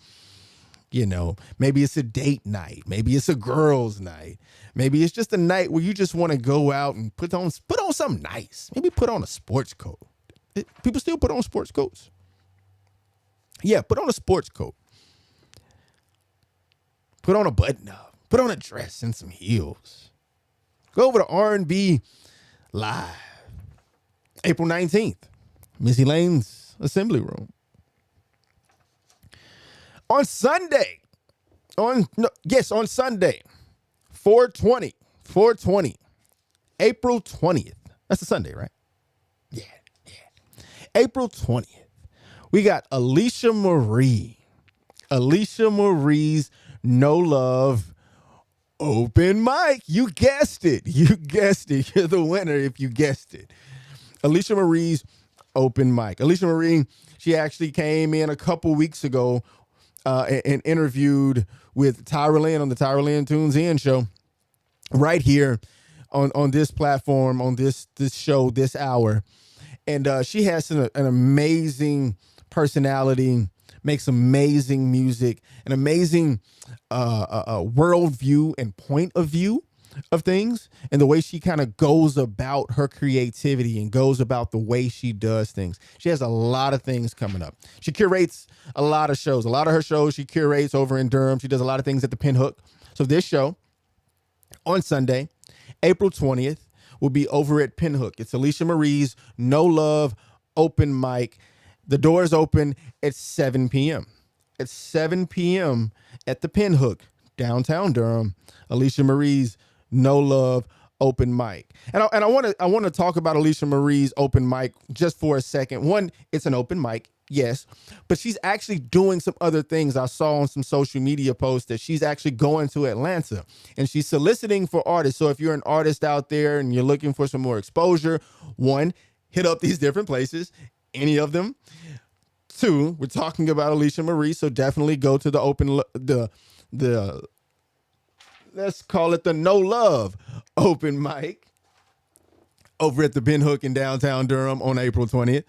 you know, maybe it's a date night, maybe it's a girls' night, maybe it's just a night where you just want to go out and put on something nice. Maybe put on a sports coat. People still put on sports coats. Yeah, put on a sports coat. Put on a button up. Put on a dress and some heels. Go over to R&B Live. April 19th, Missy Lane's Assembly Room. On Sunday, on Sunday, 420, April 20th. That's a Sunday, right? Yeah. April 20th. We got Alicia Marie's No Love open mic. You guessed it. You're the winner if you guessed it. Alicia Marie's open mic. Alicia Marie, she actually came in a couple weeks ago and interviewed with Tyra Lynn on the Tyra Lynn Tunes In show right here on this platform, on this show, this hour. And she has an amazing personality, makes amazing music, an amazing worldview and point of view of things, and the way she kind of goes about her creativity and goes about the way she does things. She has a lot of things coming up. She curates a lot of shows. A lot of her shows she curates over in Durham. She does a lot of things at the Pinhook. So this show on Sunday, April 20th, will be over at Pinhook. It's Alicia Marie's No Love open mic. The doors open at 7 p.m. At 7 p.m. at the Pinhook, downtown Durham. Alicia Marie's No Love open mic. And I want to talk about Alicia Marie's open mic just for a second. One, it's an open mic, yes, but she's actually doing some other things. I saw on some social media posts that she's actually going to Atlanta and she's soliciting for artists. So if you're an artist out there and you're looking for some more exposure, one, hit up these different places, any of them. Two, we're talking about Alicia Marie, so definitely go to the let's call it the No Love open mic over at the Pinhook in downtown Durham on April 20th.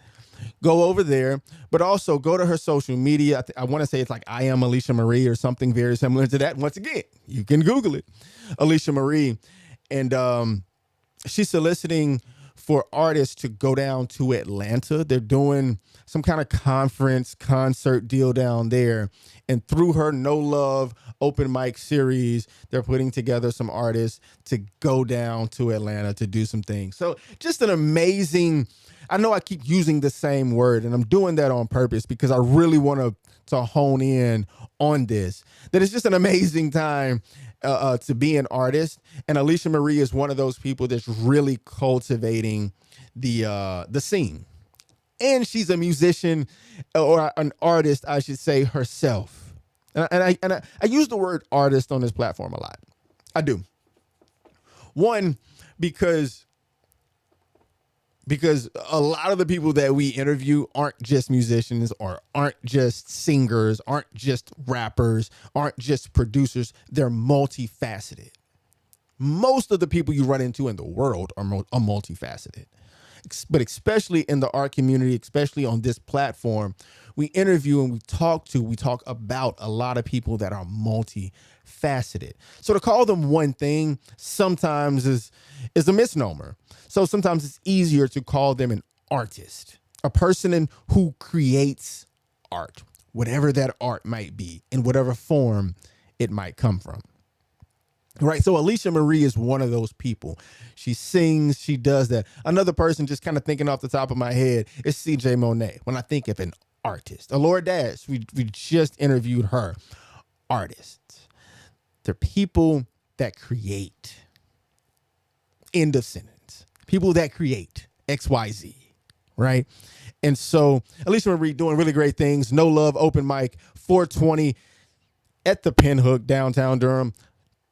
Go over there, but also go to her social media. I want to say it's like I Am Alicia Marie or something very similar to that. Once again, you can Google it, Alicia Marie. And she's soliciting for artists to go down to Atlanta. They're doing some kind of concert deal down there. And through her No Love open mic series, they're putting together some artists to go down to Atlanta to do some things. So just an amazing, I know I keep using the same word and I'm doing that on purpose because I really want to hone in on this, that it's just an amazing time to be an artist. And Alicia Marie is one of those people that's really cultivating the scene. And she's a musician or an artist, I should say, herself. And I use the word artist on this platform a lot. I do. One, because a lot of the people that we interview aren't just musicians or aren't just singers, aren't just rappers, aren't just producers. They're multifaceted. Most of the people you run into in the world are multifaceted. But especially in the art community, especially on this platform, we interview and we talk about a lot of people that are multifaceted. So to call them one thing sometimes is a misnomer. So sometimes it's easier to call them an artist, a person who creates art, whatever that art might be, in whatever form it might come from. Right. So Alicia Marie is one of those people. She sings. She does that. Another person, just kind of thinking off the top of my head, is CJ Monet. When I think of an artist, Elora Dash, we just interviewed her. Artists. They're people that create. End of sentence. People that create XYZ. Right. And so Alicia Marie doing really great things. No Love open mic 420 at the Pinhook, downtown Durham.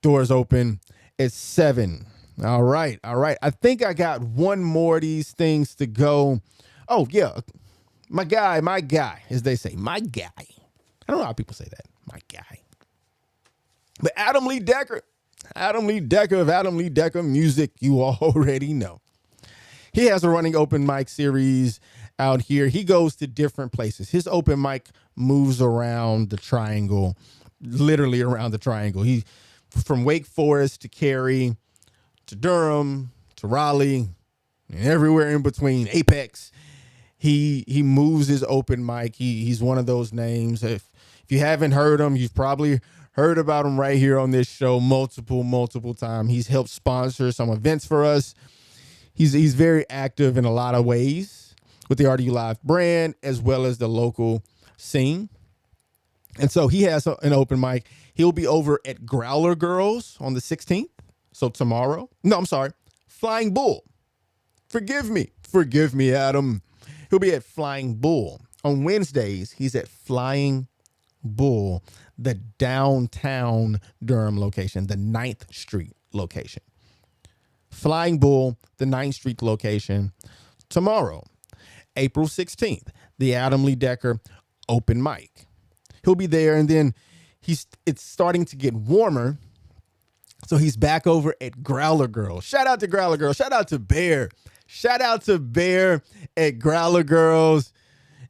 Doors open at 7. All right. I think I got one more of these things to go. Oh, yeah. My guy, as they say. My guy. I don't know how people say that. My guy. But Adam Lee Decker of Adam Lee Decker Music, you already know. He has a running open mic series out here. He goes to different places. His open mic moves around the triangle, literally around the triangle. He from Wake Forest to Cary to Durham to Raleigh and everywhere in between, Apex. He moves his open mic. He's one of those names. If you haven't heard him, you've probably Heard about him right here on this show multiple times. He's helped sponsor some events for us. He's very active in a lot of ways with the RDU Live brand as well as the local scene. And so he has an open mic. He'll be over at Growler Girls on the 16th. So tomorrow. No, I'm sorry. Flying Bull. Forgive me, Adam. He'll be at Flying Bull. On Wednesdays, he's at Flying Bull, the downtown Durham location, the 9th Street location. Flying Bull, the 9th Street location. Tomorrow, April 16th, the Adam Lee Decker open mic. He'll be there, and then it's starting to get warmer, so he's back over at Growler Girls. Shout out to Growler Girls. Shout out to Bear. Shout out to Bear at Growler Girls.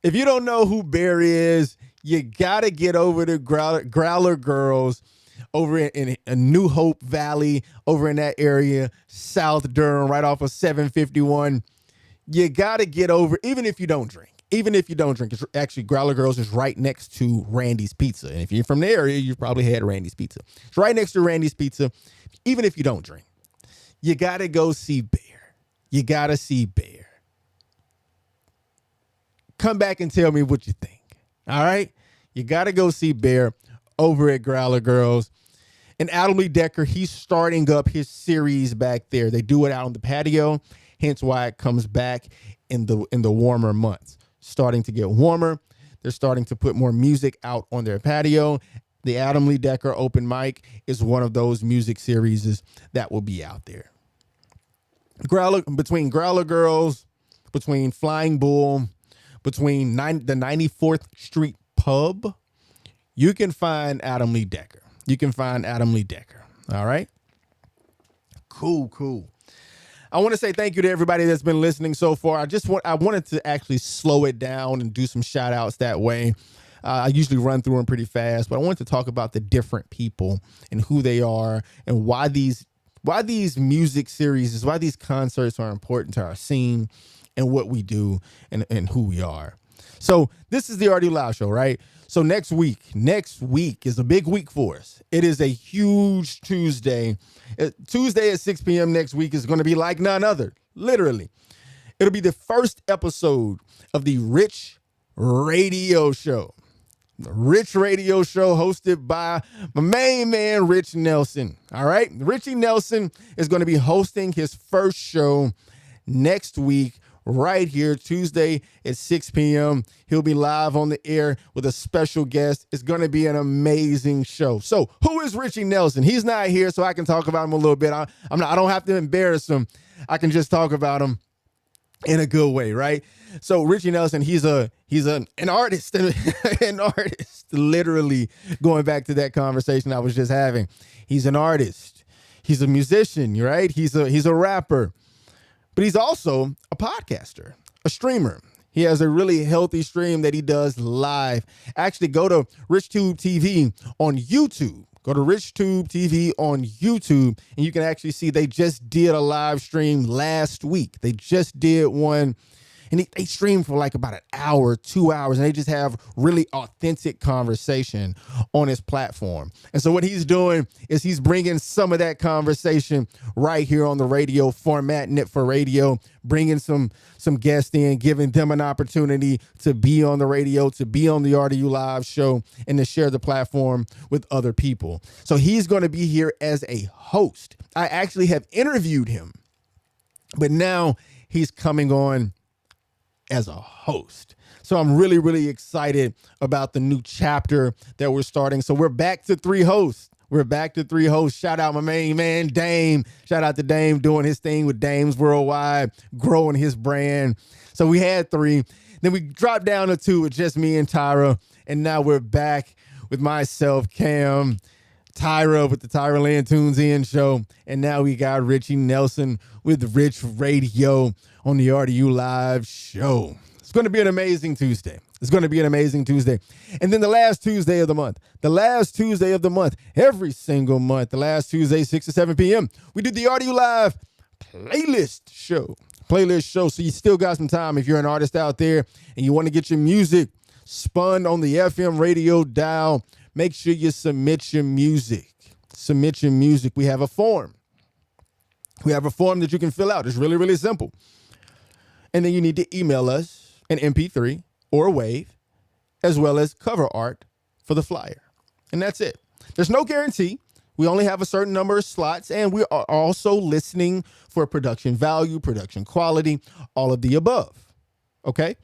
If you don't know who Bear is, you got to get over to Growler Girls over in New Hope Valley, over in that area, South Durham, right off of 751. You got to get over, even if you don't drink. It's actually Growler Girls is right next to Randy's Pizza. And if you're from the area, you've probably had Randy's Pizza. It's right next to Randy's Pizza. Even if you don't drink, you got to go see Bear. You got to see Bear. Come back and tell me what you think. All right? You got to go see Bear over at Growler Girls. And Adam Lee Decker, he's starting up his series back there. They do it out on the patio, hence why it comes back in the warmer months. Starting to get warmer. They're starting to put more music out on their patio. The Adam Lee Decker open mic is one of those music series that will be out there. Between Growler Girls, between Flying Bull, between the 94th Street Pub, you can find Adam Lee Decker. All right? Cool. I want to say thank you to everybody that's been listening so far. I wanted to actually slow it down and do some shout outs that way. I usually run through them pretty fast, but I wanted to talk about the different people and who they are and why these music series, why these concerts are important to our scene and what we do and who we are. So this is the RDU Live Show, right? So next week is a big week for us. It is a huge Tuesday. Tuesday at 6 p.m. next week is going to be like none other. Literally. It'll be the first episode of the Rich Radio Show. The Rich Radio Show hosted by my main man, Rich Nelson. All right? Richie Nelson is going to be hosting his first show next week right here, Tuesday at 6 p.m. He'll be live on the air with a special guest. It's going to be an amazing show. So who is Richie Nelson? He's not here, so I can talk about him a little bit. I don't have to embarrass him. I can just talk about him in a good way, right? So Richie Nelson, he's an artist, an artist, literally going back to that conversation I was just having. He's an artist. He's a musician, right? He's a rapper. But he's also a podcaster, a streamer. He has a really healthy stream that he does live. Actually, go to RichTube TV on YouTube. Go to RichTube TV on YouTube, and you can actually see they just did a live stream last week. They just did one, and they stream for like about an hour, 2 hours, and they just have really authentic conversation on his platform. And so what he's doing is he's bringing some of that conversation right here on the radio, formatting it for radio, bringing some guests in, giving them an opportunity to be on the radio, to be on the RDU Live Show, and to share the platform with other people. So he's going to be here as a host. I actually have interviewed him, but now he's coming on as a host. So I'm really, really excited about the new chapter that we're starting. So we're back to 3 hosts. Shout out my main man, Dame. Shout out to Dame doing his thing with Dames Worldwide, growing his brand. So we had 3. Then we dropped down to 2 with just me and Tyra. And now we're back with myself, Cam, Tyra with the Tyra Land Tunes In show. And now we got Richie Nelson with Rich Radio on the RDU Live Show. It's going to be an amazing Tuesday. And then the last Tuesday of the month, every single month, the last Tuesday, 6 to 7 p.m., we do the RDU Live playlist show. So you still got some time if you're an artist out there and you want to get your music spun on the FM radio dial. make sure you submit your music. Submit your music. We have a form. We have a form that you can fill out. It's really, really simple. And then you need to email us an MP3 or a wave, as well as cover art for the flyer. And that's it. There's no guarantee. We only have a certain number of slots, and we are also listening for production value, production quality, all of the above. Okay?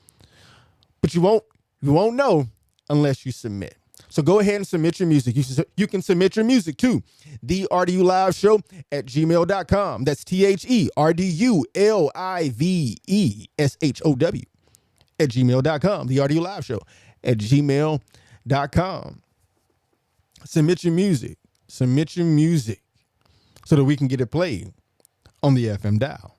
But you won't know unless you submit. So go ahead and submit your music. You can submit your music to the RDU Live Show at gmail.com. That's THERDULIVESHOW at gmail.com. The RDU Live Show at gmail.com. Submit your music. Submit your music so that we can get it played on the FM dial.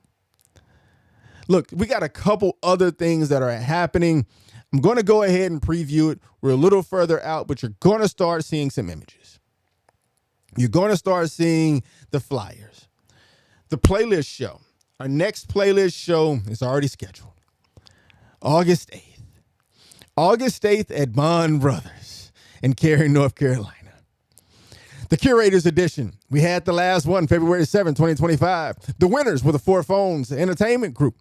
Look, we got a couple other things that are happening. I'm going to go ahead and preview it. We're a little further out, but you're going to start seeing some images. You're going to start seeing the flyers. The playlist show. Our next playlist show is already scheduled. August 8th. August 8th at Bond Brothers in Cary, North Carolina. The Curators Edition. We had the last one, February 7th, 2025. The winners were the Four Phones Entertainment Group.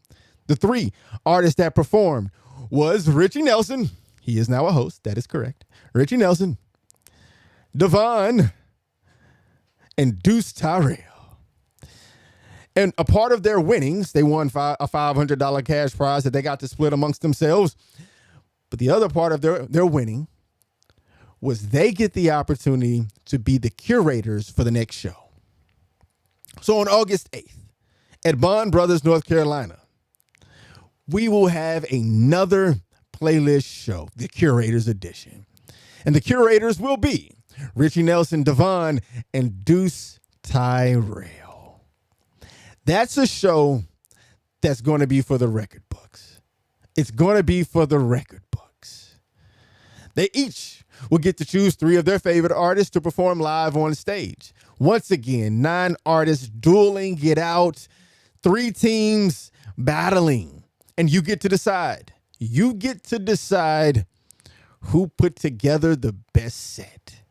The three artists that performed was Richie Nelson. He is now a host. That is correct. Richie Nelson, Devon, and Deuce Tyrell. And a part of their winnings, they won a $500 cash prize that they got to split amongst themselves. But the other part of their winning was they get the opportunity to be the curators for the next show. So on August 8th at Bond Brothers, North Carolina, we will have another playlist show, the Curators Edition. And the curators will be Richie Nelson, Devon, and Deuce Tyrell. That's a show that's going to be for the record books. It's going to be for the record books. They each will get to choose three of their favorite artists to perform live on stage. Once again, 9 artists dueling it out, 3 teams battling, and you get to decide. You get to decide who put together the best set,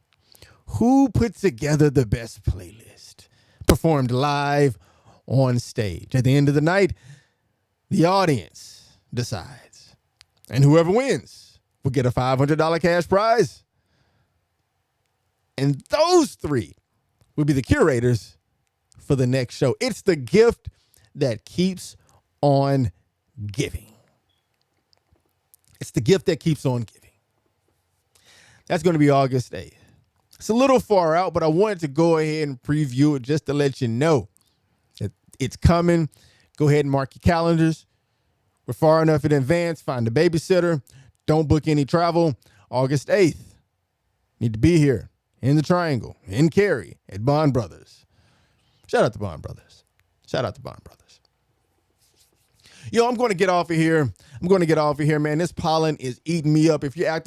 who put together the best playlist, performed live on stage. At the end of the night, the audience decides, and whoever wins will get a $500 cash prize. And those 3 will be the curators for the next show. It's the gift that keeps on giving. It's the gift that keeps on giving. That's going to be August 8th. It's a little far out, but I wanted to go ahead and preview it just to let you know that it's coming. Go ahead and mark your calendars. We're far enough in advance. Find a babysitter. Don't book any travel. August 8th. Need to be here in the Triangle, in Cary, at Bond Brothers. Shout out to Bond Brothers. Shout out to Bond Brothers. Yo, I'm going to get off of here. Man. This pollen is eating me up. If you're out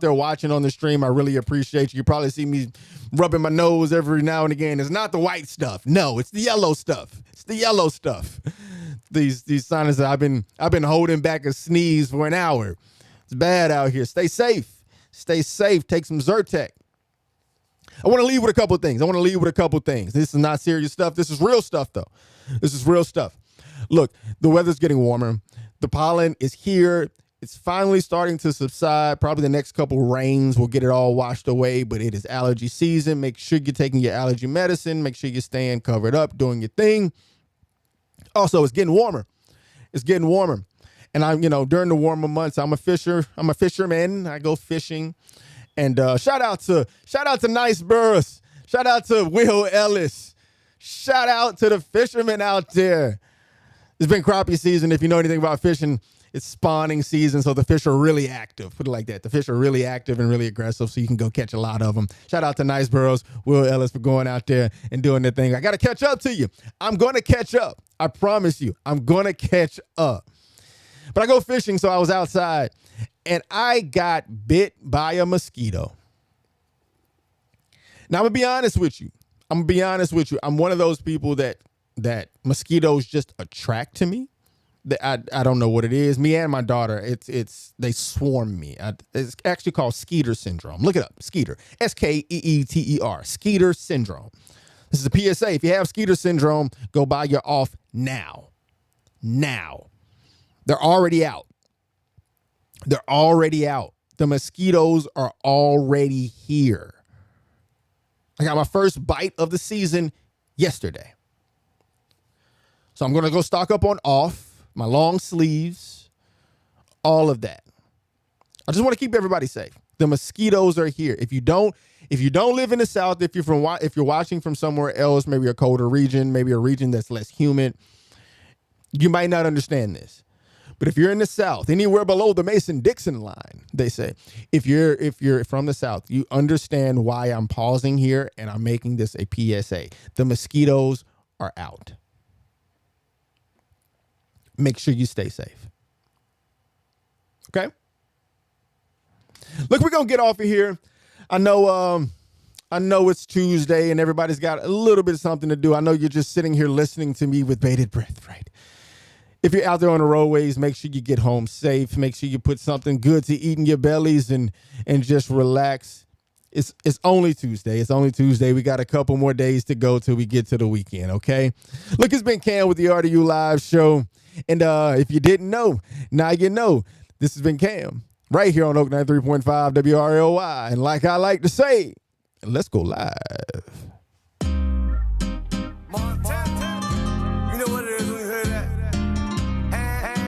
there watching on the stream, I really appreciate you. You probably see me rubbing my nose every now and again. It's not the white stuff. No, it's the yellow stuff. It's the yellow stuff. These sinuses, I've been holding back a sneeze for an hour. It's bad out here. Stay safe. Stay safe. Take some Zyrtec. I want to leave with a couple things. This is not serious stuff. This is real stuff, though. This is real stuff. Look, the weather's getting warmer. The pollen is here. It's finally starting to subside. Probably the next couple rains will get it all washed away, but it is allergy season. Make sure you're taking your allergy medicine. Make sure you're staying covered up, doing your thing. Also, it's getting warmer. And during the warmer months, I'm a fisherman. I go fishing. And shout out to Nice Burris. Shout out to Will Ellis. Shout out to the fishermen out there. It's been crappie season. If you know anything about fishing, it's spawning season, so the fish are really active. Put it like that. The fish are really active and really aggressive, so you can go catch a lot of them. Shout out to Nice Burrows, Will Ellis, for going out there and doing their thing. I got to catch up to you. I'm going to catch up. I promise you. I'm going to catch up. But I go fishing, so I was outside, and I got bit by a mosquito. Now, I'm going to be honest with you. I'm one of those people that mosquitoes just attract to me. I don't know what it is. Me and my daughter, they swarm me. It's actually called Skeeter syndrome. Look it up. Skeeter. Skeeter. Skeeter syndrome. This is a PSA. If you have Skeeter syndrome, go buy your off now. Now. They're already out. They're already out. The mosquitoes are already here. I got my first bite of the season yesterday. So I'm going to go stock up on off, my long sleeves, all of that. I just want to keep everybody safe. The mosquitoes are here. If you don't live in the South, if you're watching from somewhere else, maybe a colder region, maybe a region that's less humid, you might not understand this. But if you're in the South, anywhere below the Mason-Dixon line, they say, if you're from the South, you understand why I'm pausing here and I'm making this a PSA. The mosquitoes are out. Make sure you stay safe. Okay? Look, we're going to get off of here. I know it's Tuesday and everybody's got a little bit of something to do. I know you're just sitting here listening to me with bated breath, right? If you're out there on the roadways, make sure you get home safe. Make sure you put something good to eat in your bellies and just relax. It's only Tuesday. It's only Tuesday. We got a couple more days to go till we get to the weekend, okay? Look, it's been Cam with the RDU Live Show. And if you didn't know, now you know. This has been Cam right here on Oak 93.5 WRLY. And like I like to say, let's go live.